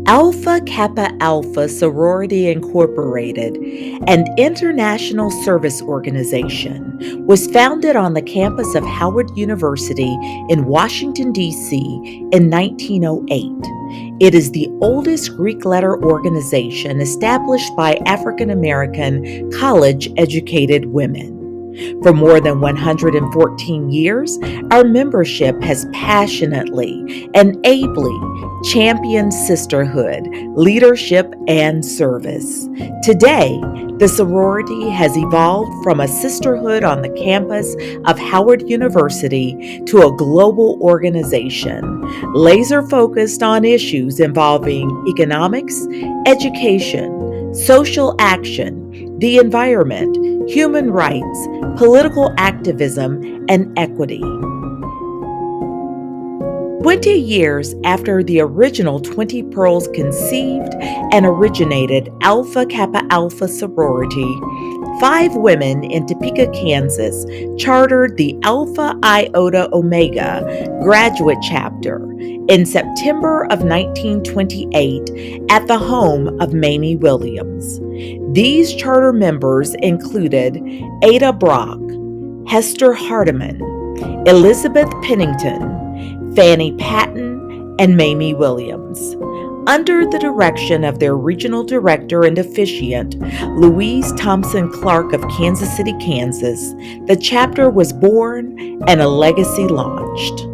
Alpha Kappa Alpha Sorority Incorporated, an international service organization, was founded on the campus of Howard University in Washington, D.C. in 1908. It is the oldest Greek letter organization established by African American college educated women. For more than 114 years, our membership has passionately and ably championed sisterhood, leadership, and service. Today, the sorority has evolved from a sisterhood on the campus of Howard University to a global organization, laser focused on issues involving economics, education, social action, the environment, human rights, political activism, and equity. 20 years after the original 20 Pearls conceived and originated Alpha Kappa Alpha sorority, 5 women in Topeka, Kansas chartered the Alpha Iota Omega graduate chapter in September of 1928 at the home of Mamie Williams. These charter members included Ada Brock, Hester Hardiman, Elizabeth Pennington, Fanny Patton, and Mamie Williams. Under the direction of their regional director and officiant, Louise Thompson Clark of Kansas City, Kansas, the chapter was born and a legacy launched.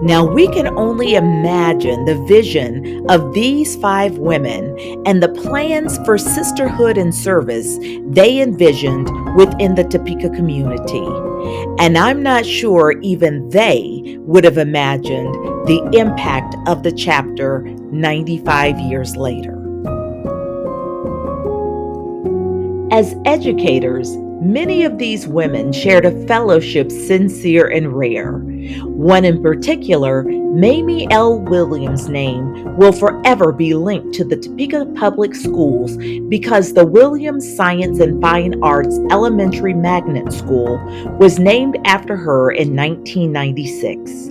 Now we can only imagine the vision of these 5 women and the plans for sisterhood and service they envisioned within the Topeka community. And I'm not sure even they would have imagined the impact of the chapter 95 years later. As educators, many of these women shared a fellowship sincere and rare. One in particular, Mamie L. Williams' name will forever be linked to the Topeka Public Schools because the Williams Science and Fine Arts Elementary Magnet School was named after her in 1996.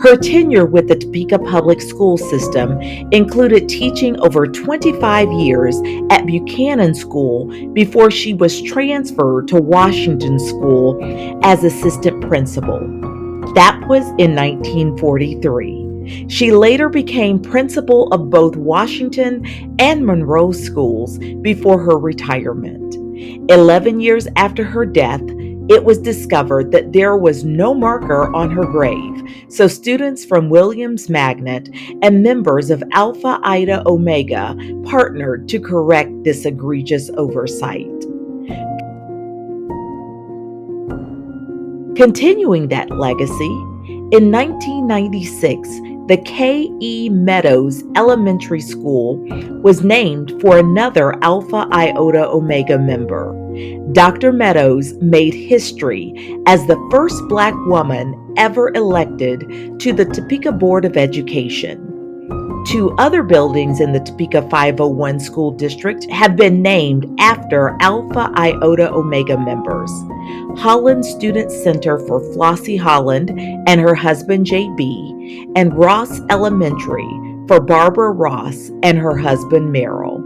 Her tenure with the Topeka Public School System included teaching over 25 years at Buchanan School before she was transferred to Washington School as assistant principal. That was in 1943. She later became principal of both Washington and Monroe schools before her retirement. 11 years after her death, it was discovered that there was no marker on her grave, so students from Williams Magnet and members of Alpha Iota Omega partnered to correct this egregious oversight. Continuing that legacy, in 1996, the K.E. Meadows Elementary School was named for another Alpha Iota Omega member. Dr. Meadows made history as the first Black woman ever elected to the Topeka Board of Education. 2 other buildings in the Topeka 501 school district have been named after Alpha Iota Omega members. Holland Student Center for Flossie Holland and her husband J.B., and Ross Elementary for Barbara Ross and her husband Merrill.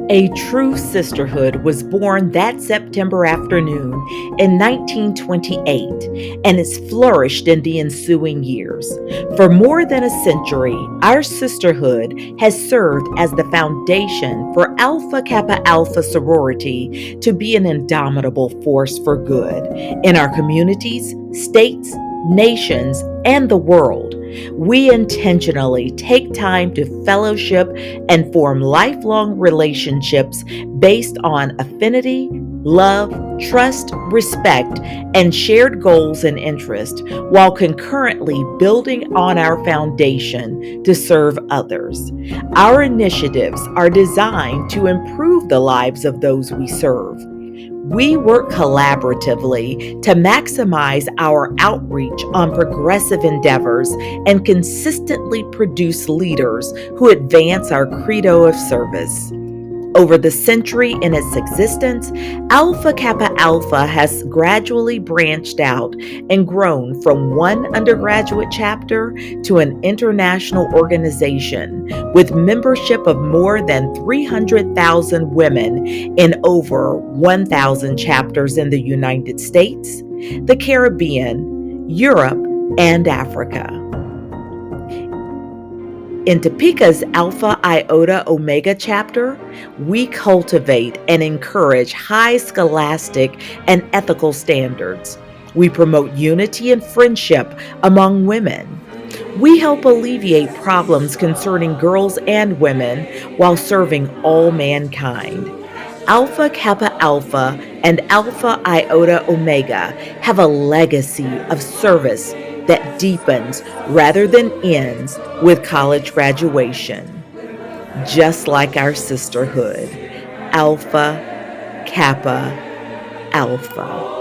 A true sisterhood was born that September afternoon in 1928 and has flourished in the ensuing years. For more than a century, our sisterhood has served as the foundation for Alpha Kappa Alpha sorority to be an indomitable force for good in our communities, states, nations, and the world. We intentionally take time to fellowship and form lifelong relationships based on affinity, love, trust, respect, and shared goals and interests, while concurrently building on our foundation to serve others. Our initiatives are designed to improve the lives of those we serve. We work collaboratively to maximize our outreach on progressive endeavors and consistently produce leaders who advance our credo of service. Over the century in its existence, Alpha Kappa Alpha has gradually branched out and grown from one undergraduate chapter to an international organization with membership of more than 300,000 women in over 1,000 chapters in the United States, the Caribbean, Europe, and Africa. In Topeka's Alpha Iota Omega chapter, we cultivate and encourage high scholastic and ethical standards. We promote unity and friendship among women. We help alleviate problems concerning girls and women while serving all mankind. Alpha Kappa Alpha and Alpha Iota Omega have a legacy of service that deepens rather than ends with college graduation, just like our sisterhood, Alpha Kappa Alpha.